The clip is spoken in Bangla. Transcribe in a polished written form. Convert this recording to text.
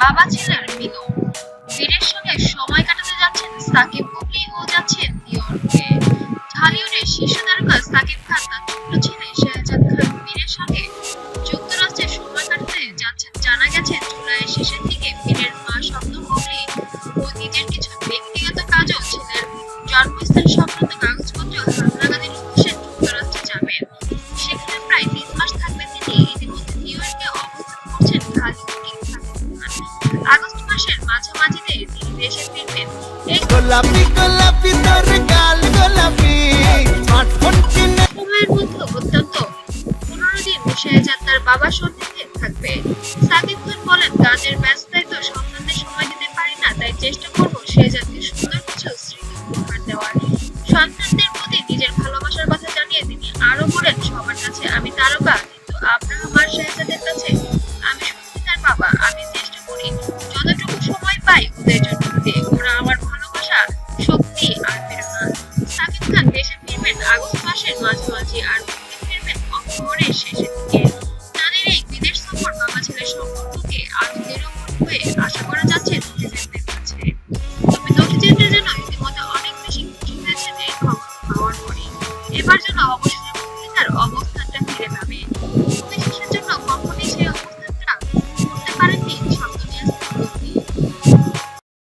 বাবা ছেলের মিলন। বীরের সঙ্গে সময় কাটাতে যাচ্ছেন সাকিব বুবলি ও যাচ্ছেন নিউইয়র্কে। ঢালিউডের শীর্ষ তারকা সাকিব খান তার ছোট্ট ছেলে শাহজাদ খান বীরের সঙ্গে যুক্তরাষ্ট্রে সময় কাটাতে যাচ্ছেন। জানা গেছে জুলাইয়ের শেষের দিকে বীরের মা স্বপ্ন বুবলি ও নিজের কিছু ব্যক্তিগত কাজও ছেলের জন্মস্থান সংক্রান্ত কাগজপত্র হালনাগাদের উদ্দেশ্যে যুক্তরাষ্ট্রে যাবেন। সেখানে প্রায় 3 মাস থাকবেন তিনি। ইতিমধ্যে নিউইয়র্কে অবস্থান করছেন ঢালিউড কিং সাকিব খান। আগস্ট মাসের মাঝামাঝিতে তিনি দেশে ফিরবেন। এই গোলাপি গোলাপি তোর গাল গোলাপি স্মার্টফোন কিনে সময়ের মধ্যে অত্যন্ত 15 দিন শাহজাদ তার বাবার সান্নিধ্যে থাকবে। সাকিব খান বলেন, কাজের ব্যস্ততায় তো সন্তানদের সময় দিতে পারি না, তাই চেষ্টা করব শাহজাদকে সুন্দর কিছু স্মৃতি উপহার দেওয়ার। সন্তানদের প্রতি নিজের ভালোবাসার কথা জানিয়ে তিনি আরো বলেন, সবার কাছে আমি তারকা, কিন্তু আব্রাহাম আর শাহজাদের কাছে আমি সত্যিকার বাবা। আমি চেষ্টা করি যতটুকু সময় পাই ওদের জন্য দিতে। ওরা আমার ভালোবাসা, শক্তি আর প্রেরণা। সাকিব খান দেশে ফিরবেন আগস্ট মাসের মাঝামাঝি আর বুবলি ফিরবেন অক্টোবরের শেষের দিকে। তাদের এই বিদেশ সফর বাবা ছেলের সম্পর্ককে আরো দৃঢ়মূল হয়ে আশা করা যাচ্ছে নেটিজেনদের কাছে। তবে নেটিজেনরা যেন ইতিমধ্যে অনেক বেশি খুশি হয়েছেন এই খবর পাওয়ার পরে। এবার যেন অবশ্যই বুবলি তার অবস্থান